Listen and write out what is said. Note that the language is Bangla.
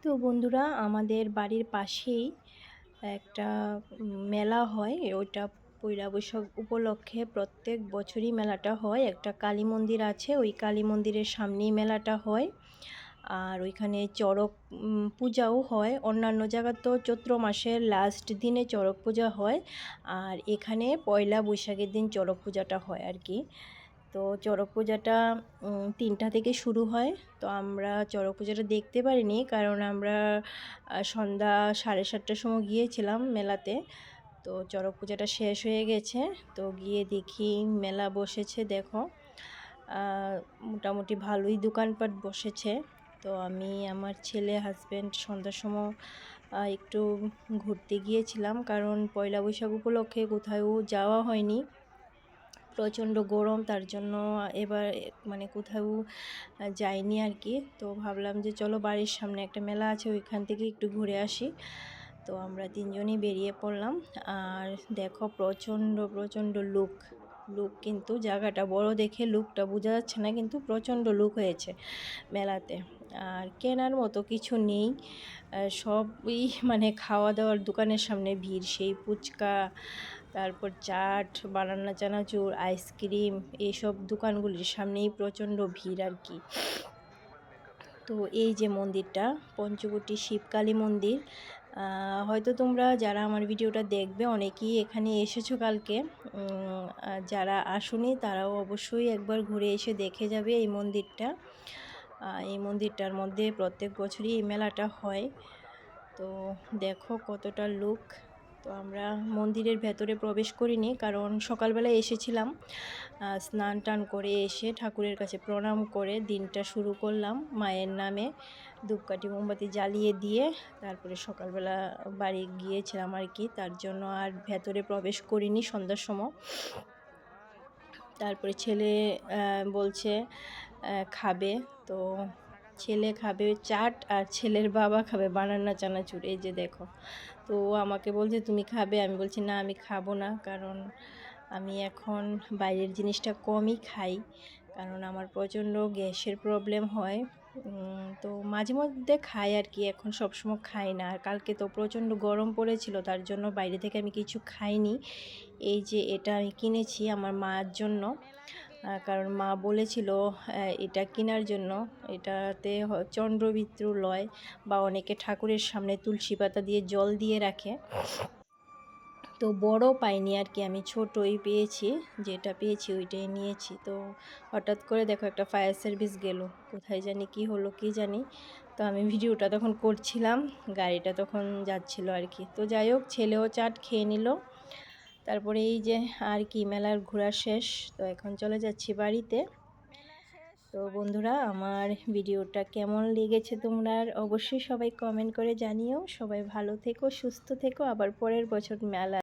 তো বন্ধুরা, আমাদের বাড়ির পাশেই একটা মেলা হয়। ওইটা পয়লা বৈশাখ উপলক্ষে প্রত্যেক বছরই মেলাটা হয়। একটা কালী মন্দির আছে, ওই কালী মন্দিরের সামনেই মেলাটা হয়। আর ওইখানে চড়ক পূজাও হয়। অন্যান্য জায়গা তো চৈত্র মাসের লাস্ট দিনে চড়ক পূজা হয়, আর এখানে পয়লা বৈশাখের দিন চড়ক পূজাটা হয় আর কি। তো চড়ক পূজাটা 3টা থেকে শুরু হয়। তো আমরা চড়ক পূজাটা দেখতে পারিনি, কারণ আমরা সন্ধ্যা 7:30টার সময় গিয়েছিলাম মেলাতে। তো চড়ক পূজাটা শেষ হয়ে গেছে, তো গিয়ে দেখি মেলা বসেছে। দেখো, মোটামুটি ভালোই দোকানপাট বসেছে। তো আমি, আমার ছেলে, হাজব্যান্ড সন্ধ্যার সময় একটু ঘুরতে গিয়েছিলাম, কারণ পয়লা বৈশাখ উপলক্ষে কোথাও যাওয়া হয়নি। প্রচণ্ড গরম, তার জন্য এবার মানে কোথাও যাইনি আর কি। তো ভাবলাম যে চলো, বাড়ির সামনে একটা মেলা আছে, ওইখান থেকে একটু ঘুরে আসি। তো আমরা 3জনই বেরিয়ে পড়লাম। আর দেখো, প্রচণ্ড প্রচণ্ড লুক কিন্তু জায়গাটা বড় দেখে লুকটা বোঝা যাচ্ছে না, কিন্তু প্রচণ্ড লুক হয়েছে মেলাতে। আর কেনার মতো কিছু নেই, সবই মানে খাওয়া দাওয়ার দোকানের সামনে ভিড়। সেই ফুচকা, তারপর চাট, বানানা চানাচুর, আইসক্রিম, এইসব দোকানগুলির সামনেই প্রচণ্ড ভিড় আর কি। তো এই যে মন্দিরটা, পঞ্চবটী শিবকালী মন্দির, হয়তো তোমরা যারা আমার ভিডিওটা দেখবে অনেকেই এখানে এসেছো কালকে। যারা আসোনি তারাও অবশ্যই একবার ঘুরে এসে দেখে যাবে এই মন্দিরটা। এই মন্দিরটার মধ্যে প্রত্যেক বছরই এই মেলাটা হয়। তো দেখো কতটা লোক। তো আমরা মন্দিরের ভেতরে প্রবেশ করিনি, কারণ সকালবেলা এসেছিলাম। স্নান টান করে এসে ঠাকুরের কাছে প্রণাম করে দিনটা শুরু করলাম মায়ের নামে। ধূপকাঠি মোমবাতি জ্বালিয়ে দিয়ে তারপরে সকালবেলা বাড়ি গিয়েছিলাম আর কি। তার জন্য আর ভেতরে প্রবেশ করিনি সন্ধ্যার সময়। তারপরে ছেলে বলছে খাবে, তো ছেলে খাবে চাট আর ছেলের বাবা খাবে বানানা চানাচুর। এই যে দেখো, তো ও আমাকে বলছে তুমি খাবে, আমি বলছি না, আমি খাবো না, কারণ আমি এখন বাইরের জিনিসটা কমই খাই, কারণ আমার প্রচণ্ড গ্যাসের প্রবলেম হয়। তো মাঝে মধ্যে খাই আর কি, এখন সবসময় খাই না। আর কালকে তো প্রচণ্ড গরম পড়েছিল, তার জন্য বাইরে থেকে আমি কিছু খাইনি। এই যে এটা আমি কিনেছি আমার মার জন্য, কারণ মা বলেছিল এটা কেনার জন্য। এটাতে চন্দ্রবিত্রু লয়, বা অনেকে ঠাকুরের সামনে তুলসী পাতা দিয়ে জল দিয়ে রাখে। তো বড় পাইনি আর কি, আমি ছোটই পেয়েছি, যেটা পেয়েছি ওইটাই নিয়েছি। তো হঠাৎ করে দেখো একটা ফায়ার সার্ভিস গেল, কোথায় জানি কি হলো কি জানি। তো আমি ভিডিওটা তখন করছিলাম, গাড়িটা তখন যাচ্ছিল আর কি। তো যাই হোক, ছেলেও চাট খেয়ে নিল। তারপরে এই যে আর কি, মেলার ঘোরা শেষ, তো এখন চলে যাচ্ছি বাড়িতে। তো বন্ধুরা, আমার ভিডিওটা কেমন লেগেছে তোমরা অবশ্যই সবাই কমেন্ট করে জানিও। সবাই ভালো থেকো, সুস্থ থেকো। আবার পরের বছর মেলা